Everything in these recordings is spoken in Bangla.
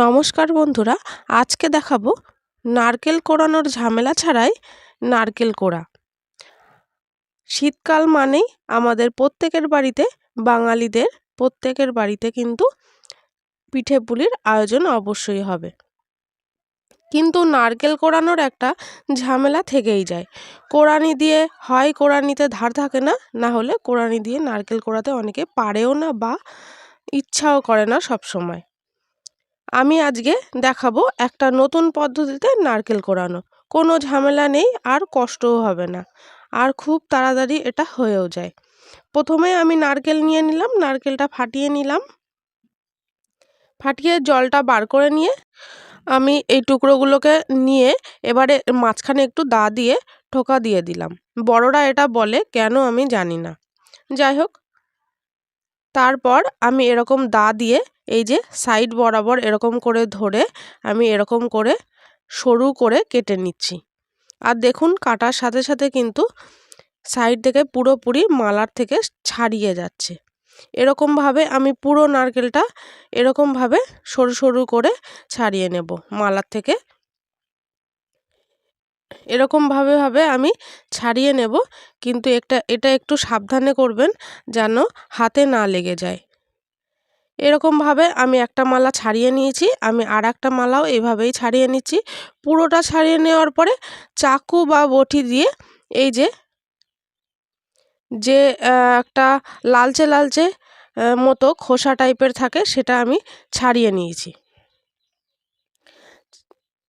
নমস্কার বন্ধুরা, আজকে দেখাবো নারকেল কোড়ানোর ঝামেলা ছাড়াই নারকেল কোড়া। শীতকাল মানেই আমাদের প্রত্যেকের বাড়িতে, বাঙালিদের প্রত্যেকের বাড়িতে কিন্তু পিঠে পুলির আয়োজন অবশ্যই হবে। কিন্তু নারকেল কোড়ানোর একটা ঝামেলা থেকেই যায়। কোড়ানি দিয়ে হয় কোড়ানিতে ধার থাকে না, না হলে কোড়ানি দিয়ে নারকেল কোড়াতে অনেকে পারেও না বা ইচ্ছাও করে না সব সময়। আমি আজকে দেখাবো একটা নতুন পদ্ধতিতে নারকেল কোড়ানো। কোনো ঝামেলা নেই, আর কষ্টও হবে না, আর খুব তাড়াতাড়ি এটা হয়েও যায়। প্রথমে আমি নারকেল নিয়ে নিলাম, নারকেলটা ফাটিয়ে নিলাম। ফাটিয়ে জলটা বার করে নিয়ে আমি এই টুকরোগুলোকে নিয়ে এবারে মাঝখানে একটু দা দিয়ে ঠোকা দিয়ে দিলাম। বড়রা এটা বলে কেন আমি জানি না, যাই হোক। তারপর আমি এরকম দা দিয়ে এই যে সাইড বরাবর এরকম করে ধরে আমি এরকম করে সরু করে কেটে নিচ্ছি। আর দেখুন, কাটার সাথে সাথে কিন্তু সাইড থেকে পুরোপুরি মালার থেকে ছাড়িয়ে যাচ্ছে। এরকমভাবে আমি পুরো নারকেলটা এরকমভাবে সরু সরু করে ছাড়িয়ে নেব মালার থেকে। এরকমভাবে আমি ছাড়িয়ে নেব, কিন্তু এটা একটু সাবধানে করবেন যেন হাতে না লেগে যায়। এরকমভাবে আমি একটা মালা ছাড়িয়ে নিয়েছি, আমি আর একটা মালাও এভাবেই ছাড়িয়ে নিচ্ছি। পুরোটা ছাড়িয়ে নেওয়ার পরে চাকু বা বটি দিয়ে এই যে একটা লালচে লালচে মতো খোসা টাইপের থাকে, সেটা আমি ছাড়িয়ে নিয়েছি।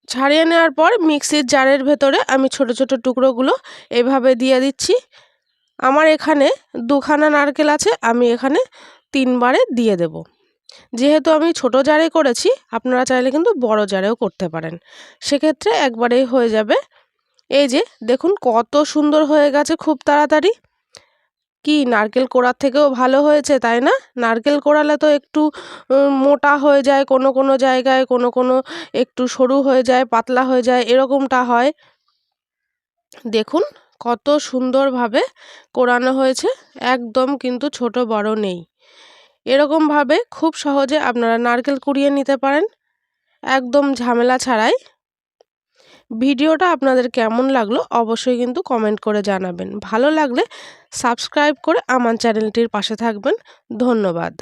ছাড়িয়ে নেওয়ার পর মিক্সির জারের ভেতরে আমি ছোট ছোট টুকরোগুলো এভাবে দিয়ে দিচ্ছি। আমার এখানে দুখানা নারকেল আছে, আমি এখানে 3 বারে দিয়ে দেব। যেহেতু আমি ছোট জারে করেছি, আপনারা চাইলে কিন্তু বড় জারেও করতে পারেন, সেক্ষেত্রে একবারেই হয়ে যাবে। এই যে দেখুন কত সুন্দর হয়ে গেছে, খুব তাড়াতাড়ি। কি নারকেল কোড়ার থেকেও ভালো হয়েছে, তাই না? নারকেল কোড়ালে তো একটু মোটা হয়ে যায় কোনো কোনো জায়গায়, কোনো কোনো একটু সরু হয়ে যায়, পাতলা হয়ে যায়, এরকমটা হয়। দেখুন কত সুন্দরভাবে কোড়ানো হয়েছে, একদম কিন্তু ছোট বড় নেই। এরকমভাবে খুব সহজে আপনারা নারকেল কুড়িয়ে নিতে পারেন, একদম ঝামেলা ছাড়াই। ভিডিওটা আপনাদের কেমন লাগলো অবশ্যই কিন্তু কমেন্ট করে জানাবেন। ভালো লাগলে সাবস্ক্রাইব করে আমার চ্যানেলটির পাশে থাকবেন। ধন্যবাদ।